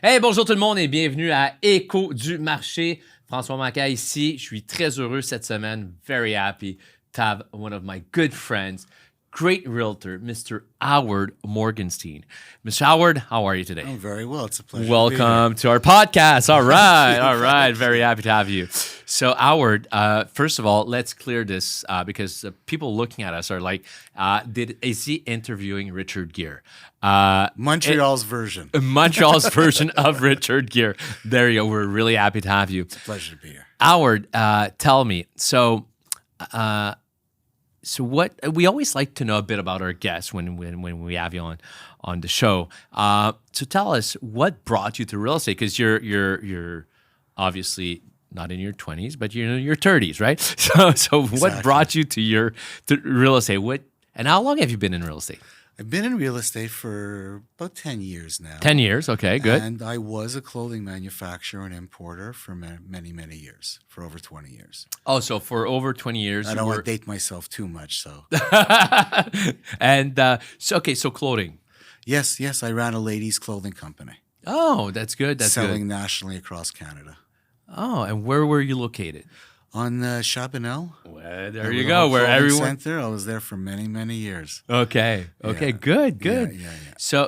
Hey, bonjour tout le monde et bienvenue à Écho du marché. François Maca ici. Je suis très heureux cette semaine. Very happy to have one of my good friends, great realtor, Mr. Howard Morgenstein. Mr. Howard, how are you today? I'm very well. It's a pleasure Welcome to our podcast. All right. All right. Very happy to have you. So, Howard, first of all, let's clear this because people looking at us are like, is he interviewing Richard Gere? Montreal's version. Montreal's version of Richard Gere. There you go. We're really happy to have you. It's a pleasure to be here. Howard, tell me. So what we always like to know a bit about our guests when we have you on the show. So tell us what brought you to real estate, because you're obviously not in your 20s, but you're in your 30s, right? So Exactly. What brought you to real estate? And how long have you been in real estate? I've been in real estate for about 10 years now. 10 years, okay, good. And I was a clothing manufacturer and importer for many, many years, for over 20 years. Oh, so for over 20 years. I don't want to date myself too much, so. And so clothing. Yes, I ran a ladies' clothing company. Oh, that's good. That's selling good. nationally across Canada. Oh, and where were you located? On Chabanel. Well, there you go. Where Clothing everyone. Center. I was there for many, many years. Okay. Yeah. Good. Yeah.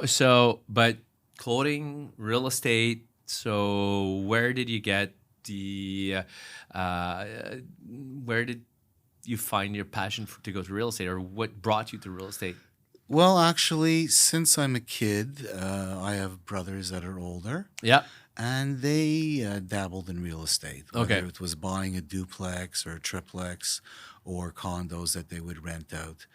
But clothing, real estate. So where did you get where did you find your passion to go to real estate, or what brought you to real estate? Well, actually, since I'm a kid, I have brothers that are older. Yeah. And they dabbled in real estate, whether Okay. it was buying a duplex or a triplex or condos that they would rent out.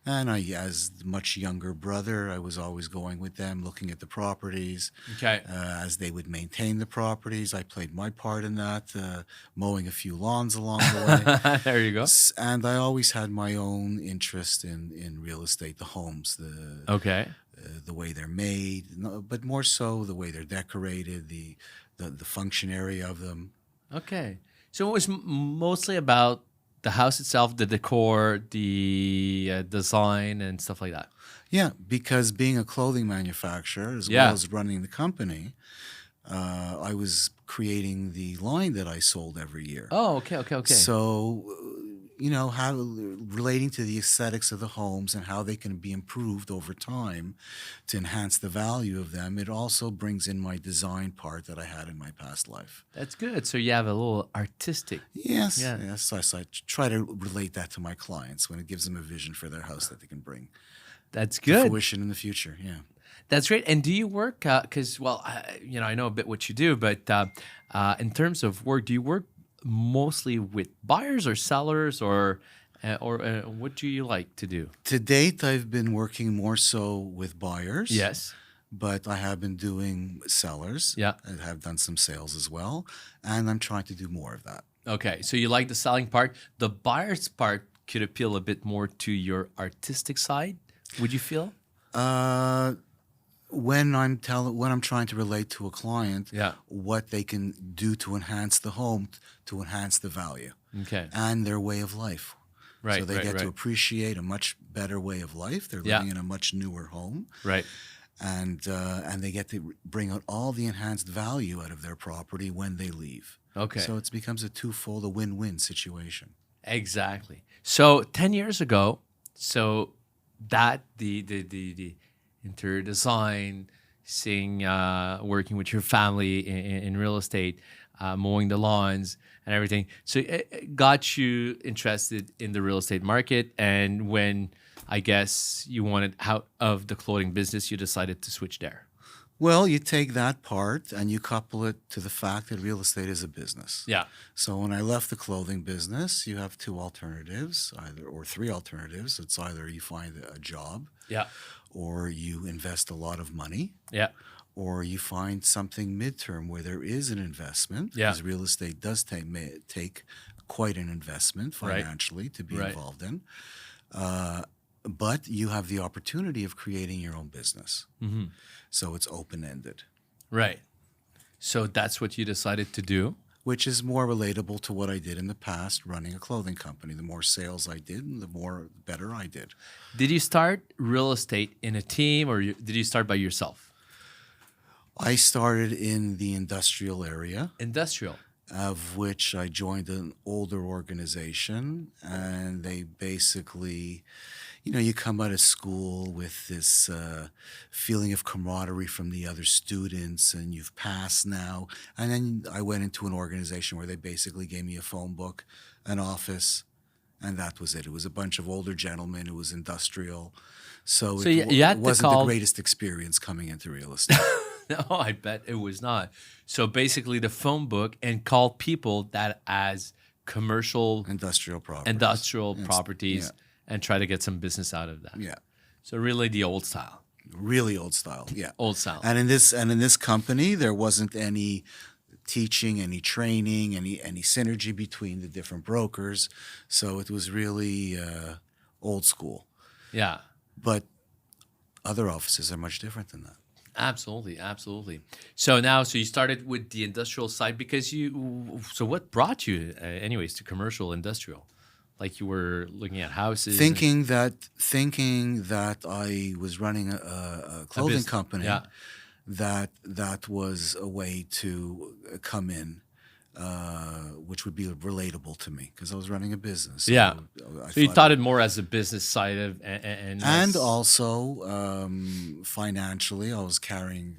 And I, as a much younger brother, I was always going with them, looking at the properties. Okay. As they would maintain the properties, I played my part in that, mowing a few lawns along the way. There you go. And I always had my own interest in real estate, the homes, Okay. the way they're made, but more so the way they're decorated, the function area of them. Okay. So it was mostly about the house itself, the decor, the design, and stuff like that. Yeah, because being a clothing manufacturer as Yeah. well as running the company, I was creating the line that I sold every year. Oh, okay. So, how relating to the aesthetics of the homes and how they can be improved over time to enhance the value of them, it also brings in my design part that I had in my past life. That's good. So you have a little artistic. Yes, Yeah. yes. So I try to relate that to my clients when it gives them a vision for their house that they can bring That's to good. fruition in the future. Yeah. That's great. And do you work? Because I know a bit what you do, but in terms of work, do you work mostly with buyers or sellers, or what do you like to do? To date, I've been working more so with buyers. Yes. But I have been doing sellers. Yeah. I have done some sales as well, and I'm trying to do more of that. Okay. So you like the selling part. The buyer's part could appeal a bit more to your artistic side. Would you feel? When I'm trying to relate to a client, Yeah. what they can do to enhance the home, to enhance the value Okay. and their way of life. Right. So they right, get right. to appreciate a much better way of life. They're Yeah. living in a much newer home, Right. and they get to bring out all the enhanced value out of their property when they leave. Okay. So it becomes a win-win situation. Exactly. So 10 years ago, that the interior design, working with your family in real estate, mowing the lawns and everything. So it got you interested in the real estate market. And when I guess you wanted out of the clothing business, you decided to switch there. Well, you take that part and you couple it to the fact that real estate is a business. Yeah. So when I left the clothing business, you have two alternatives, or three alternatives. It's either you find a job, Yeah. or you invest a lot of money, Yeah. or you find something midterm where there is an investment, Yeah. because real estate does take quite an investment Right. financially to be Right. involved in. But you have the opportunity of creating your own business. Mm-hmm. So it's open-ended, Right. So that's what you decided to do. which is more relatable to what I did in the past running a clothing company. The more sales I did, the better I did. Did you start real estate in a team, or did you start by yourself? I started in the industrial area, Industrial. of which I joined an older organization, and they basically, you come out of school with this feeling of camaraderie from the other students, and you've passed now. And then I went into an organization where they basically gave me a phone book, an office, and that was it. It was a bunch of older gentlemen. It was industrial. So So it you had to wasn't the call. greatest experience coming into real estate. No, I bet it was not. So basically, the phone book and call people that as commercial Industrial properties. industrial It's- properties and try to get some business out of that. Yeah. So really, the old style. Really old style. Yeah. Old style. And in this company, there wasn't any teaching, any training, any synergy between the different brokers. So it was really old school. Yeah. But other offices are much different than that. Absolutely, absolutely. So you started with the industrial side because you. So what brought you, anyways, to commercial industrial? Like you were looking at houses. Thinking that I was running a clothing business. company, Yeah. that was a way to come in, which would be relatable to me because I was running a business. Yeah. I So you thought it more as a business side of and and less- also financially, I was carrying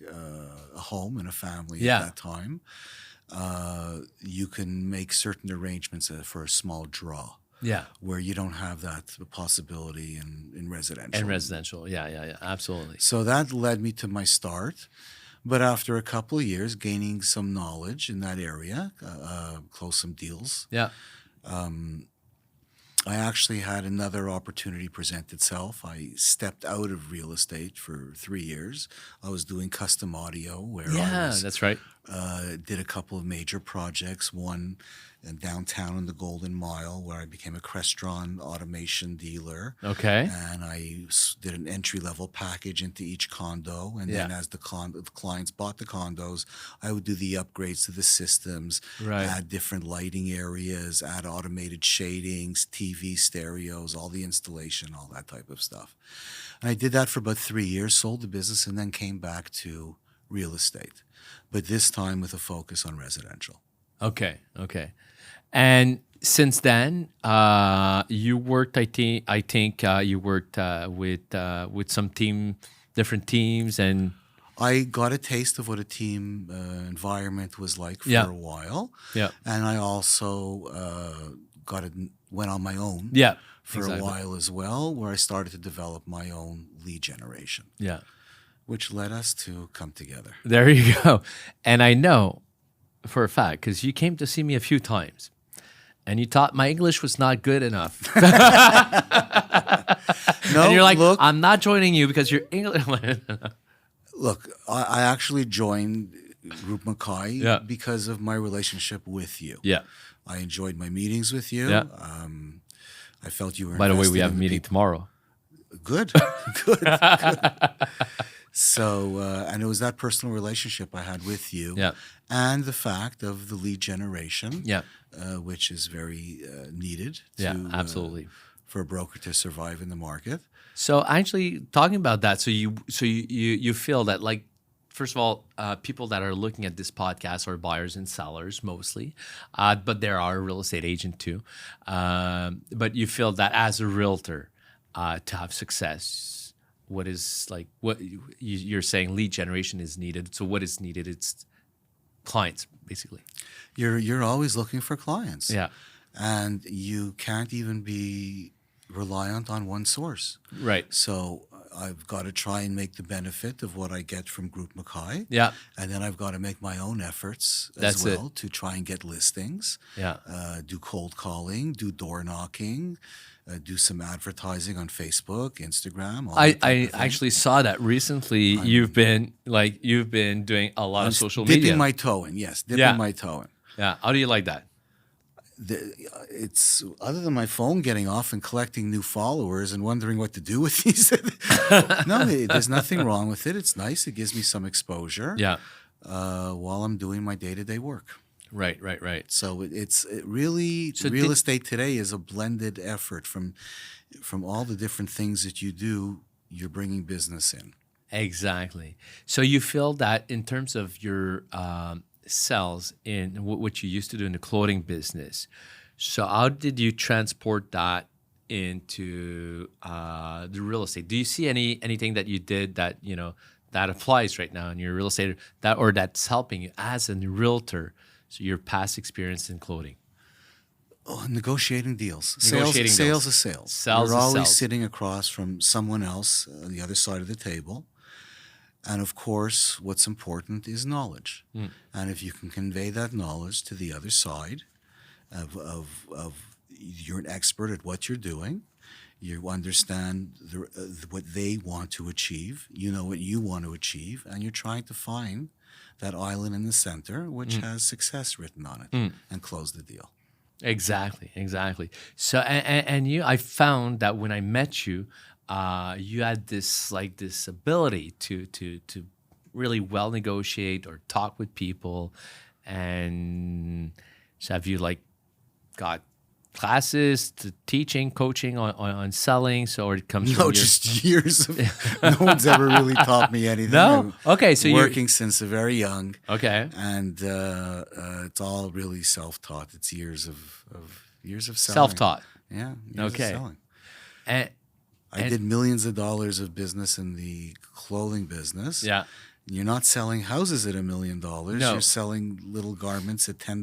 a home and a family Yeah. at that time. You can make certain arrangements for a small draw yeah, where you don't have that possibility in residential. and residential. Yeah, absolutely. So that led me to my start. But after a couple of years, gaining some knowledge in that area, close some deals, Yeah. I actually had another opportunity present itself. I stepped out of real estate for 3 years. I was doing custom audio where Yeah, I that's right. did a couple of major projects. One downtown in the Golden Mile where I became a Crestron automation dealer. Okay. And I did an entry-level package into each condo. And then Yeah. as the clients bought the condos, I would do the upgrades to the systems, Right. add different lighting areas, add automated shadings, TV, stereos, all the installation, all that type of stuff. And I did that for about 3 years, sold the business, and then came back to real estate, but this time with a focus on residential. Okay. And since then, you worked. I think you worked with some different teams, and I got a taste of what a team environment was like for Yeah. a while, yeah, and I also went on my own yeah, for exactly. a while as well, where I started to develop my own lead generation, Yeah. which led us to come together. There you go. And I know for a fact because you came to see me a few times, and you thought my English was not good enough. No, And you're like, look, I'm not joining you because your English. Look, I actually joined Group Mackay Yeah. because of my relationship with you. Yeah. I enjoyed my meetings with you. Yeah. I felt you were. By the way, we invested have a in the meeting people. tomorrow. Good, good. So, and it was that personal relationship I had with you, Yeah. and the fact of the lead generation, Yeah. which is very needed. Yeah. To, Absolutely. for a broker to survive in the market. So actually, talking about that, so you feel that like, first of all, people that are looking at this podcast are buyers and sellers mostly, but there are a real estate agent too. But you feel that as a realtor, to have success, what is like what you're saying lead generation is needed. So what is needed? It's clients basically. You're always looking for clients. Yeah. And you can't even be reliant on one source. Right. So I've got to try and make the benefit of what I get from Group Mackay. Yeah. And then I've got to make my own efforts That's as it. well to try and get listings, Yeah. do cold calling, do door knocking, do some advertising on Facebook, Instagram. All that I type of thing. actually saw that recently. You've been doing a lot of social dipping media. my toe in. Yes, dipping Yeah. my toe in. Yeah. How do you like that? It's other than my phone getting off and collecting new followers and wondering what to do with these. No, there's nothing wrong with it. It's nice. It gives me some exposure Yeah. while I'm doing my day-to-day work. Right. So it's really So real did- estate today is a blended effort from all the different things that you do. You're bringing business in. Exactly. So you feel that in terms of your sales in what you used to do in the clothing business, so how did you transport that into the real estate? Do you see anything that you did that that applies right now in your real estate that or that's helping you as a realtor? So your past experience in clothing, Oh, negotiating deals. negotiating Sales deals, is sales. sales You're is always sales. sitting across from someone else on the other side of the table. And of course, what's important is knowledge. And if you can convey that knowledge to the other side of you're an expert at what you're doing, you understand what they want to achieve, you know what you want to achieve, and you're trying to find that island in the center which has success written on it and close the deal. Exactly, exactly. So, and you, I found that when I met you, you had this ability to really well negotiate or talk with people, and so have you got classes to teaching, coaching on selling? So it comes from No, your just years of no one's ever really taught me anything. no. Okay, so I'm you're working since a very young, okay. and it's all really self-taught. It's years of selling. Self-taught. Yeah, years Okay. of selling. And, I did millions of dollars of business in the clothing business. yeah. You're not selling houses at $1 million. No. You're selling little garments at $10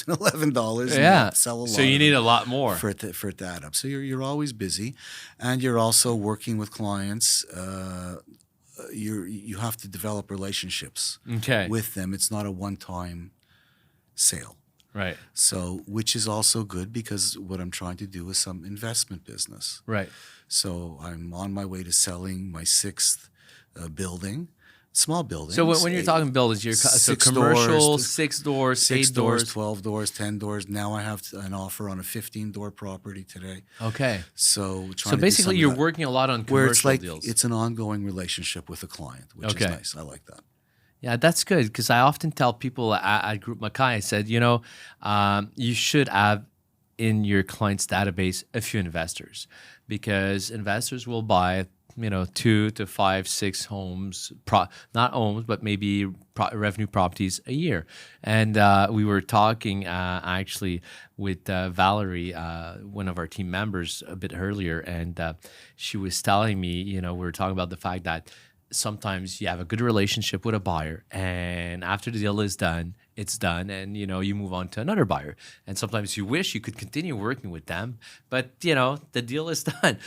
and $11. And Yeah. you sell a lot. So you of need them a lot more. for it to add up. So you're always busy, and you're also working with clients. You have to develop relationships Okay. with them. It's not a one-time sale. Right. So, which is also good because what I'm trying to do is some investment business. Right. So I'm on my way to selling my sixth building, small building. So when you're talking buildings, you're so six commercial, doors, 6 doors, 6 8 doors, doors. 12 doors, 10 doors. Now I have an offer on a 15-door property today. Okay. So So trying to do basically, some of you're that, working a lot on where it's commercial like deals. it's an ongoing relationship with the client, which Okay. is nice. I like that. Yeah, that's good because I often tell people at Group Mackay, I said, you should have in your client's database a few investors because investors will buy, 2 to 5, 6 homes, not homes, but maybe revenue properties a year. And we were talking actually with Valerie, one of our team members, a bit earlier, and she was telling me, we were talking about the fact that sometimes you have a good relationship with a buyer and after the deal is done, it's done and you move on to another buyer. And sometimes you wish you could continue working with them, but the deal is done.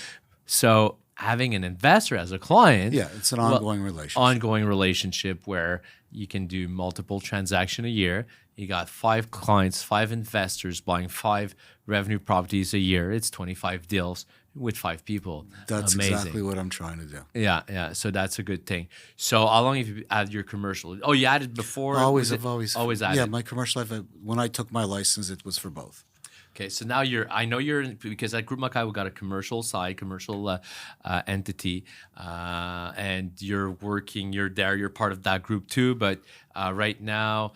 So having an investor as a client, Yeah, it's an ongoing relationship. ongoing relationship where you can do multiple transactions a year. You got 5 clients, 5 investors buying 5 revenue properties a year. It's 25 deals with 5 people. That's amazing. exactly what I'm trying to do. Yeah, yeah. So that's a good thing. So how long have you added your commercial? Oh, you added before? I've always added. Yeah, my commercial life. When I took my license, it was for both. Okay, so now I know you're because at Group Mackay we got a commercial side, commercial entity, and you're there, you're part of that group too. But right now,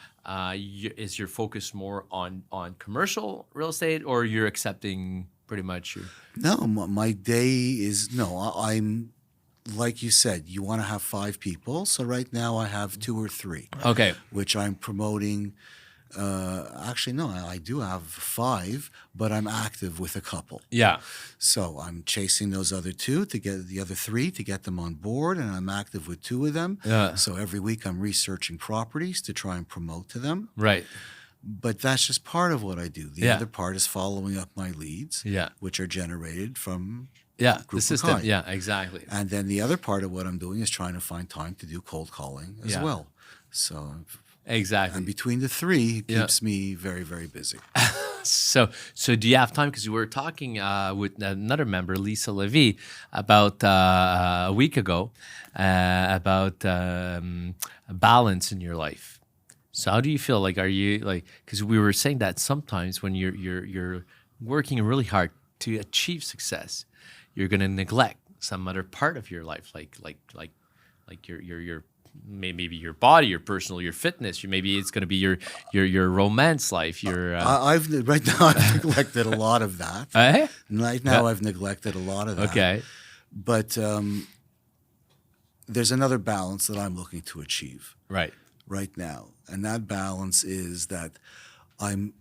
is your focus more on commercial real estate, or you're accepting pretty much your? No, my day is no. I'm like you said. You want to have 5 people, so right now I have 2 or 3. Okay. Which I'm promoting. Actually, no, I do have 5, but I'm active with a couple. Yeah. So I'm chasing those other 2 to get the other 3 to get them on board, and I'm active with 2 of them. Yeah. So every week I'm researching properties to try and promote to them. Right. But that's just part of what I do. The Yeah. other part is following up my leads, Yeah. which are generated from Yeah. The Group system. Mackay. Yeah. Exactly. And then the other part of what I'm doing is trying to find time to do cold calling as Yeah. well. So, Exactly. and between the 3, it Yeah. keeps me very, very busy. So do you have time? Because we were talking with another member, Lisa Levy, about a week ago about balance in your life. So how do you feel? Are you because we were saying that sometimes when you're working really hard to achieve success, you're going to neglect some other part of your life, like your maybe your body, your personal, your fitness. Maybe it's going to be your romance life. Right now I've neglected a lot of that. Right now I've neglected a lot of that. Okay. But there's another balance that I'm looking to achieve Right. right now. And that balance is that I'm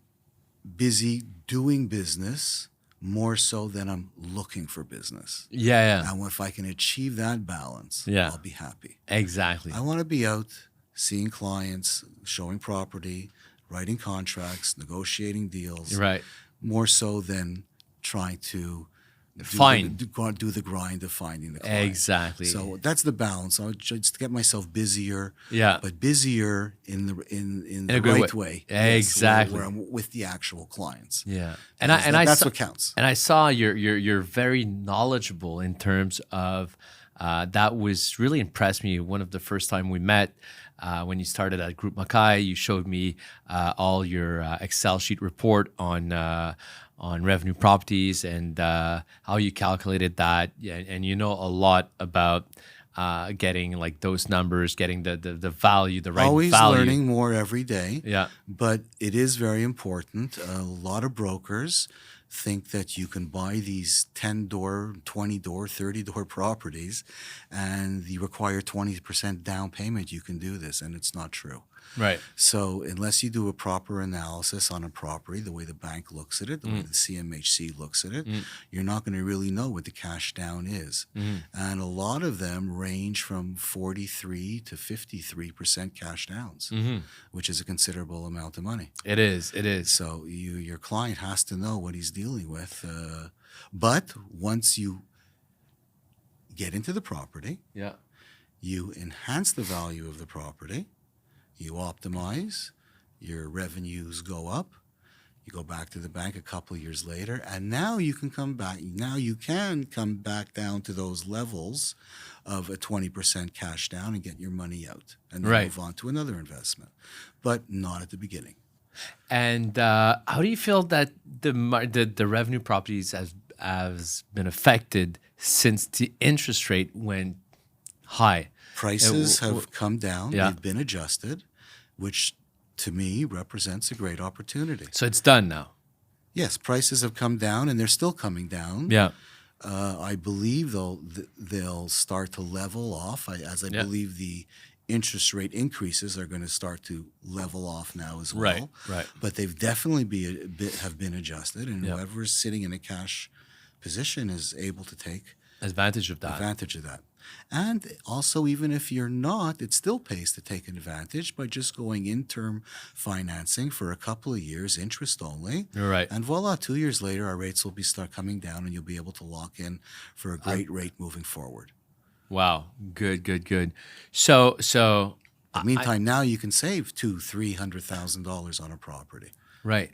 busy doing business more so than I'm looking for business. Yeah. And if I can achieve that balance, Yeah. I'll be happy. Exactly. I want to be out seeing clients, showing property, writing contracts, negotiating deals, Right. more so than trying to Fine. do the grind of finding the client. Exactly. So that's the balance. I would just get myself busier, Yeah. but busier in the a good right way. Exactly. Where I'm with the actual clients. Yeah. That's what counts. And I saw you're very knowledgeable in terms of that was really impressed me. One of the first time we met, when you started at Group Mackay, you showed me all your Excel sheet report on revenue properties and how you calculated that. Yeah, and you know a lot about getting like those numbers, getting the value, the right Always value. learning more every day. Yeah. But it is very important. A lot of brokers think that you can buy these 10-door, 20-door, 30-door properties and you require 20% down payment, you can do this, and it's not true. Right. So unless you do a proper analysis on a property, the way the bank looks at it, the way the CMHC looks at it, you're not going to really know what the cash down is. And a lot of them range from 43 to 53% cash downs, which is a considerable amount of money. It is. So your client has to know what he's dealing with. But once you get into the property, Yeah. you enhance the value of the property, you optimize, your revenues go up, you go back to the bank a couple of years later, and now you can come back. Now you can come back down to those levels of a 20% cash down and get your money out and then move on to another investment, but not at the beginning. And how do you feel that the revenue properties has been affected since the interest rate went high? Prices have come down. Yeah. They've been adjusted, which to me represents a great opportunity. So it's done now. Yes, prices have come down and they're still coming down. Yeah. I believe they'll start to level off. I believe the interest rate increases are going to start to level off now as well. Right. But they've definitely have been adjusted, and whoever is sitting in a cash position is able to take Advantage of that. advantage of that. And also, even if you're not, it still pays to take advantage by just going in-term financing for a couple of years, interest only. You're right. And voila, 2 years later, our rates will start coming down, and you'll be able to lock in for a great rate moving forward. Wow. Good. So In the meantime, now you can save $200,000-$300,000 on a property. Right.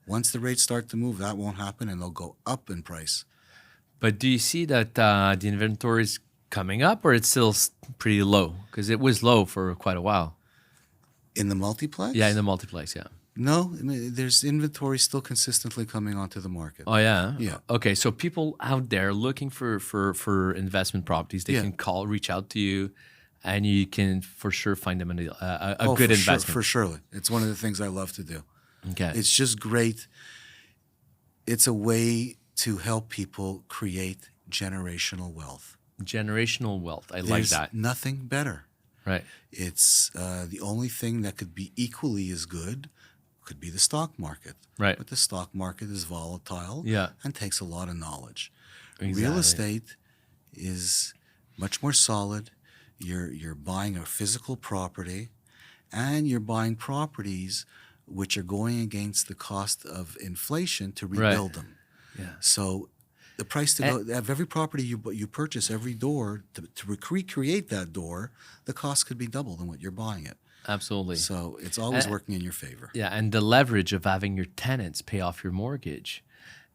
Once the rates start to move, that won't happen, and they'll go up in price. But do you see that the inventory is coming up, or it's still pretty low? Because it was low for quite a while. In the multiplex? Yeah, in the multiplex, yeah. No, I mean, there's inventory still consistently coming onto the market. Oh, yeah? Yeah. Okay, so people out there looking for investment properties, they can reach out to you, and you can for sure find them a good investment. For surely. It's one of the things I love to do. Okay. It's just great. It's a way to help people create generational wealth. Generational wealth. I like There's that. nothing better. Right. It's the only thing that could be equally as good could be the stock market. Right. But the stock market is volatile and takes a lot of knowledge. Exactly. Real estate is much more solid. You're buying a physical property, and you're buying properties which are going against the cost of inflation to rebuild them. Yeah. So the price to go of every property you purchase, every door, to recreate that door, the cost could be double than what you're buying it. Absolutely. So it's always working in your favor. Yeah, and the leverage of having your tenants pay off your mortgage,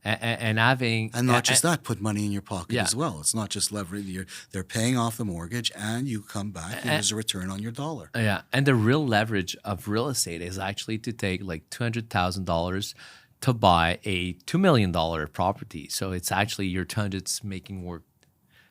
and having And not just that, put money in your pocket Yeah. as well. It's not just leverage. They're paying off the mortgage, and you come back, and there's a return on your dollar. Yeah, and the real leverage of real estate is actually to take like $200,000 to buy a $2 million property. So it's actually your 200's making work.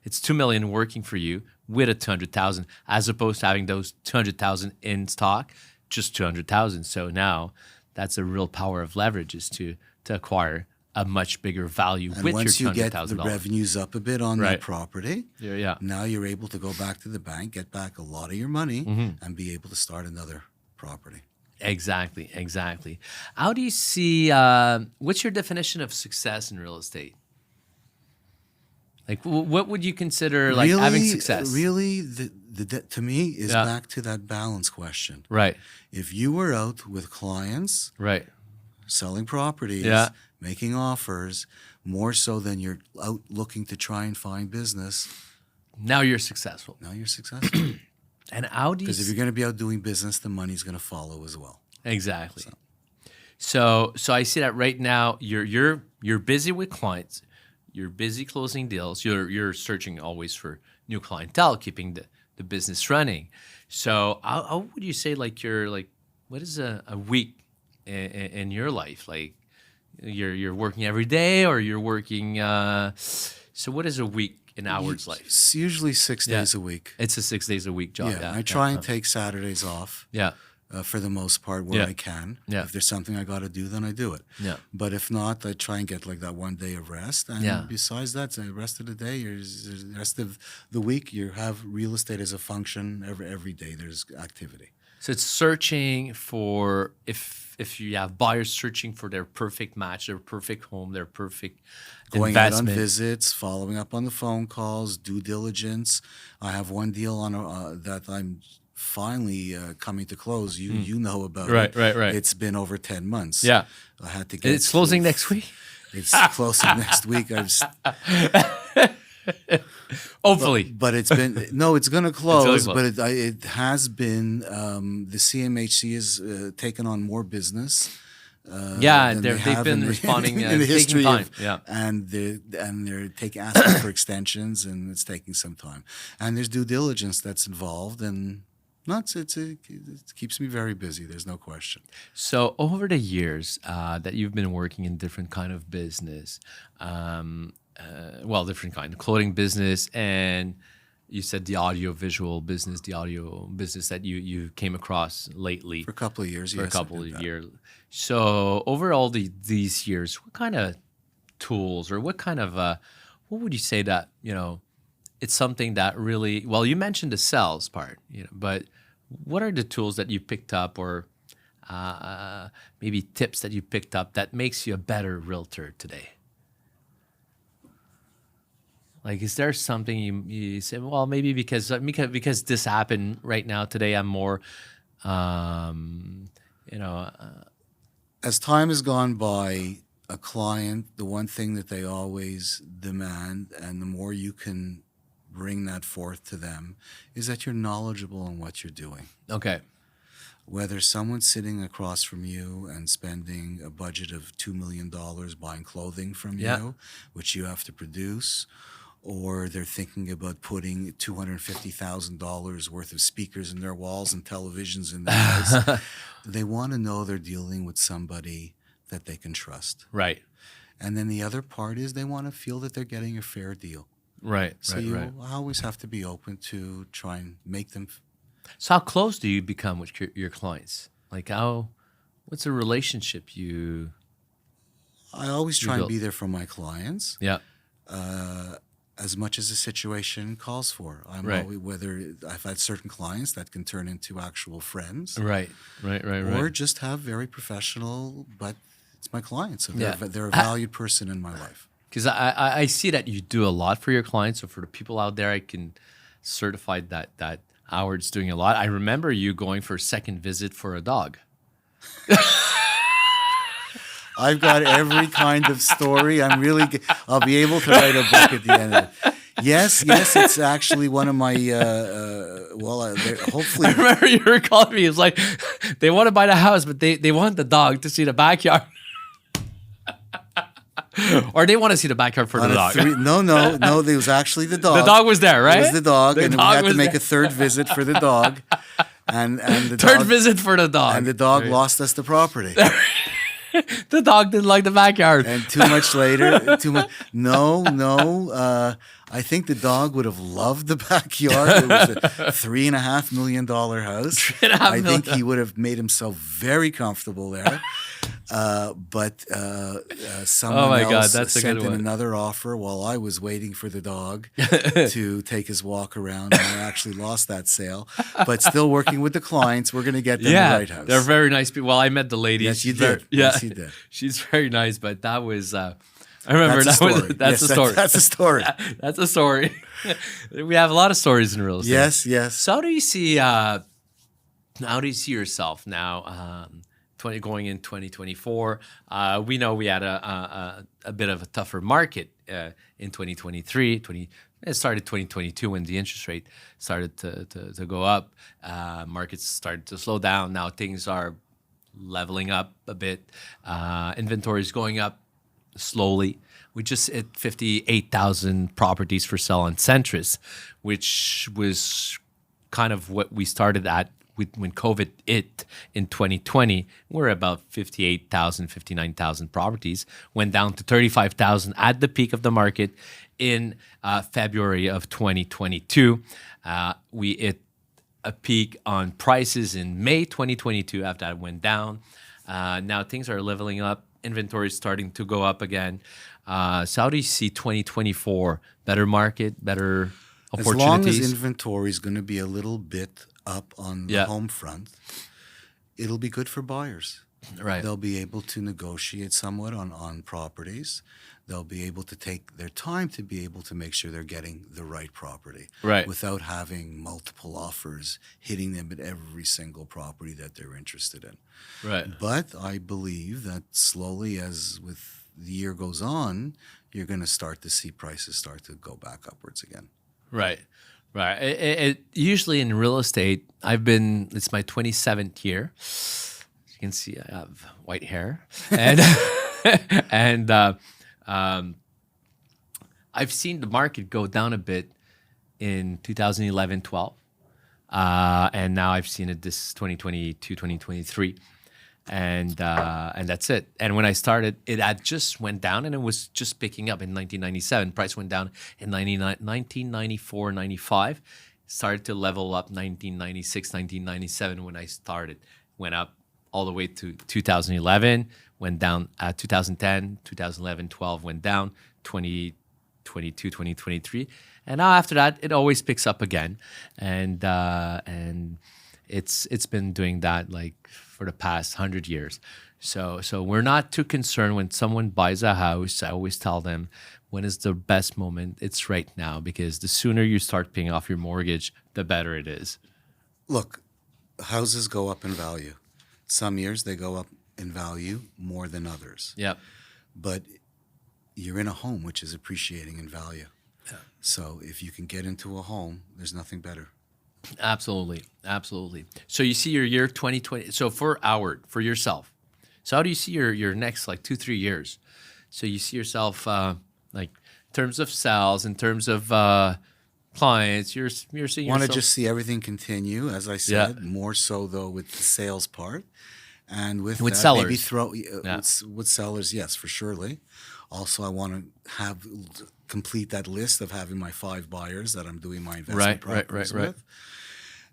It's $2 million working for you with a 200,000, as opposed to having those 200,000 in stock, just 200,000. So now that's a real power of leverage, is to acquire a much bigger value And with your once you get the $200,000. revenues up a bit on Right. that property, Yeah. now you're able to go back to the bank, get back a lot of your money, and be able to start another property. Exactly. How do you see, what's your definition of success in real estate? Like, what would you consider like having success? Really, to me, is Yeah. back to that balance question. Right. If you were out with clients, Right. selling properties, Yeah. making offers, more so than you're out looking to try and find business, Now you're successful. now you're successful. And how do you Because if you're going to be out doing business, the money's going to follow as well. Exactly. So I see that right now you're busy with clients, you're busy closing deals, you're searching always for new clientele, keeping the business running. So how would you say like what is a week in your life? Like you're working every day, or you're working so what is a week in Howard's life? It's usually 6 Yeah. days a week. It's a 6 days a week job. Yeah, I try and take Saturdays off. Yeah. For the most part, where Yeah. I can. Yeah. If there's something I got to do, then I do it. Yeah. But if not, I try and get like that 1 day of rest. And Yeah. besides that, the rest of the day, the rest of the week, you have real estate as a function. Every day there's activity. So it's searching for if you have buyers searching for their perfect match, their perfect home, their perfect Going out on investment. visits, following up on the phone calls, due diligence. I have one deal on that I'm finally coming to close. You know about Right, it. right. It's been over 10 months. Yeah. I had to get. It's closing next week. It's closing next week. Hopefully. But it's been it's going to close. close. But it has been. The CMHC has taken on more business. Yeah, than they they've have been in responding, in the taking history time. of, Yeah. and they're asking for extensions, and it's taking some time. And there's due diligence that's involved, and it keeps me very busy. There's no question. So over the years that you've been working in different kind of business, different kind of clothing business, and you said the audio business that you came across lately For a couple of years, for yes, a I couple did of that. years. So over all these years, what kind of tools or what kind of what would you say that it's something that really you mentioned the sales part, but what are the tools that you picked up, or maybe tips that you picked up that makes you a better realtor today? Like, is there something you say? Well, maybe because this happened right now today, I'm more, As time has gone by, a client, the one thing that they always demand, and the more you can bring that forth to them, is that you're knowledgeable in what you're doing. Okay. Whether someone's sitting across from you and spending a budget of $2 million buying clothing from Yeah. you, which you have to produce, or they're thinking about putting $250,000 worth of speakers in their walls and televisions in their house, they want to know they're dealing with somebody that they can trust. Right. And then the other part is they want to feel that they're getting a fair deal. Right. So right. you Right. always have to be open to try and make them. So how close do you become with your clients? Like what's the relationship you? I always try and built. be there for my clients. Yeah. As much as the situation calls for. I'm Right. always, whether I've had certain clients that can turn into actual friends, Right. or just have very professional, but it's my clients, so Yeah. they're a valued person in my life. Because I see that you do a lot for your clients. So for the people out there, I can certify that Howard's doing a lot. I remember you going for a second visit for a dog. I've got every kind of story. I'll be able to write a book at the end of it. Yes, it's actually one of my, hopefully. I remember you were calling me. It was like, they want to buy the house, but they want the dog to see the backyard. Or they want to see the backyard for the dog. No, it was actually the dog. The dog was there, right? It was the dog, The and we dog had to was make there. a third visit for the dog. And the Third dog, visit for the dog. and the dog lost us the property. The dog didn't like the backyard. And too much later, I think the dog would have loved the backyard. It was a $3.5 million house. $3.5 I think million. he would have made himself very comfortable there. But someone Oh my God, else that's a sent good in one. another offer while I was waiting for the dog to take his walk around. And I actually lost that sale. But still working with the clients, we're going to get them the right house. they're very nice people. Well, I met the lady. Yes, you She's very- did. Yeah, Yes, you did. she's very nice. But that was, I remember That's a that was story. that's Yes, a story. That's a story. That's a story. We have a lot of stories in real estate. Yes, yes. So how do you see yourself now? Going in 2024, we know we had a bit of a tougher market in 2023. It started 2022 when the interest rate started to go up. Markets started to slow down. Now things are leveling up a bit. Inventory is going up slowly. We just hit 58,000 properties for sale on Centris, which was kind of what we started at when COVID hit in 2020. We're about 58,000, 59,000 properties, went down to 35,000 at the peak of the market in February of 2022. We hit a peak on prices in May 2022. After that, it went down. Now things are leveling up. Inventory is starting to go up again. So how do you see 2024? Better market, better opportunities? As long as inventory is going to be a little bit up on the home front, it'll be good for buyers. Right. They'll be able to negotiate somewhat on properties. They'll be able to take their time to be able to make sure they're getting the right property. Right. Without having multiple offers hitting them at every single property that they're interested in. Right. But I believe that slowly, as with the year goes on, you're going to start to see prices start to go back upwards again. Right. Right. It usually in real estate, it's my 27th year. As you can see, I have white hair. And I've seen the market go down a bit in 2011, 12. And now I've seen it this 2022, 2023. And that's it. And when I started, it had just went down, and it was just picking up in 1997. Price went down in 1994, 95. Started to level up 1996, 1997 when I started. Went up all the way to 2011, went down at 2010, 2011, 12, went down, 2022, 2023. And now after that, it always picks up again. And it's been doing that like for the past 100 years. So we're not too concerned when someone buys a house. I always tell them, when is the best moment? It's right now, because the sooner you start paying off your mortgage, the better it is. Look, houses go up in value. Some years they go up in value more than others. Yep. But you're in a home which is appreciating in value. Yeah. So if you can get into a home, there's nothing better. Absolutely. Absolutely. So you see your year 2020. So for yourself, so how do you see your next like 2-3 years? So you see yourself like in terms of sales, in terms of clients, you're seeing Want to yourself. just see everything continue, as I said, more so though with the sales part. And with that, sellers. maybe with sellers, yes, for surely. Also, I want to complete that list of having my 5 buyers that I'm doing my investment properties with,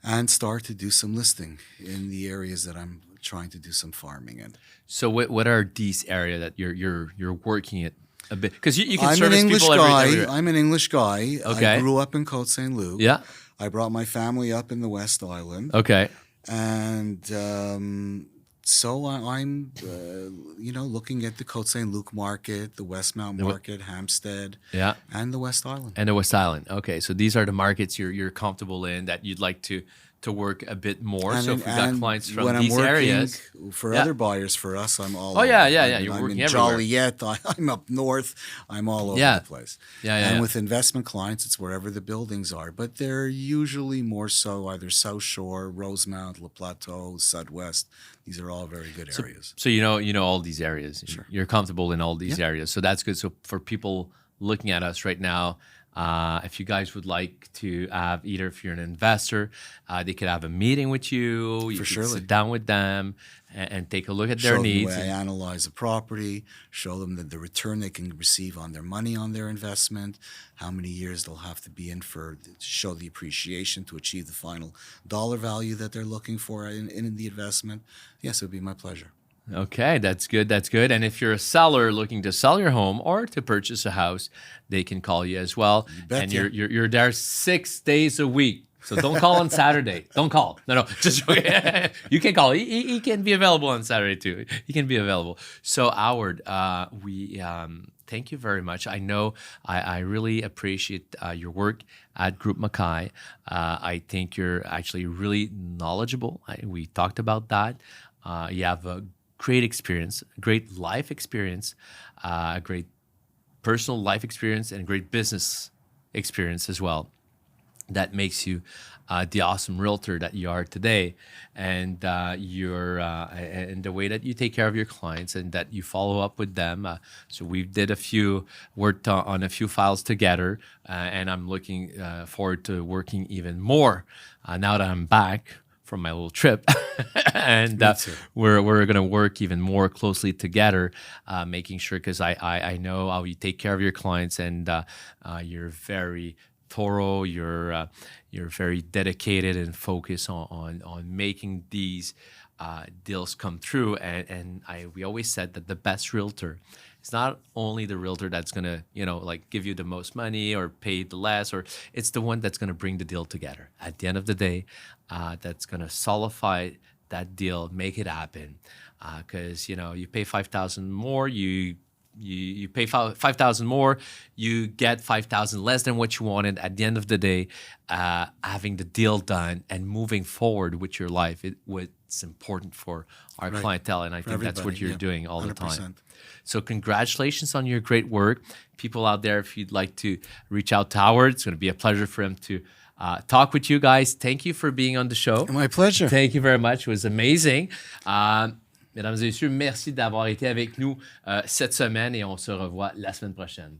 and start to do some listing in the areas that I'm trying to do some farming in. So what are these areas that you're working at a bit? Because you can I'm an service English people guy. everywhere. I'm an English guy. Okay. I grew up in Côte Saint Luc. Yeah. I brought my family up in the West Island. Okay. And so I'm, looking at the Côte Saint Luc market, the Westmount market, Hampstead, Yeah. and the West Island. And the West Island. Okay. So these are the markets you're comfortable in, that you'd like to work a bit more. So if we got clients from when these I'm working areas. for other buyers, for us, I'm all Oh, over. yeah. I'm You're in working everywhere. Joliet. I'm up north. I'm all over Yeah. the place. Yeah. With investment clients, it's wherever the buildings are. But they're usually more so either South Shore, Rosemount, Le Plateau, Southwest. These are all very good areas. So you know all these areas. Sure. You're comfortable in all these areas. So that's good. So for people looking at us right now, If you guys would like to have, either if you're an investor, they could have a meeting with you. You could surely. sit down with them and take a look at their Show them the needs. way I analyze a property, show them the return they can receive on their money on their investment, how many years they'll have to be in to show the appreciation to achieve the final dollar value that they're looking for in the investment. Yes, it would be my pleasure. Okay, that's good. That's good. And if you're a seller looking to sell your home or to purchase a house, they can call you as well. betcha. And you're there 6 days a week. So don't call on Saturday. Don't call. No, just you can call. He can be available on Saturday too. He can be available. So Howard, we thank you very much. I know I really appreciate your work at Group Mackay. I think you're actually really knowledgeable. We talked about that. You have a great experience, a great life experience, a great personal life experience, and a great business experience as well. That makes you the awesome realtor that you are today, and and the way that you take care of your clients and that you follow up with them. So we did worked on a few files together, and I'm looking forward to working even more now that I'm back from my little trip. And we're going to work even more closely together, making sure, because I know how you take care of your clients, and you're very thorough, you're very dedicated and focused on making these deals come through. And we always said that the best realtor is not only the realtor that's going to, like give you the most money or pay the less, or it's the one that's going to bring the deal together. At the end of the day, that's going to solidify that deal, make it happen. Because, you pay $5,000 more, you pay $5,000 more, you get $5,000 less than what you wanted. At the end of the day, having the deal done and moving forward with your life, it's important for our clientele, and I think that's what you're doing all 100%. The time. So congratulations on your great work. People out there, if you'd like to reach out to Howard, it's going to be a pleasure for him to talk with you guys. Thank you for being on the show. My pleasure. Thank you very much. It was amazing. Mesdames et messieurs, merci d'avoir été avec nous cette semaine, et on se revoit la semaine prochaine.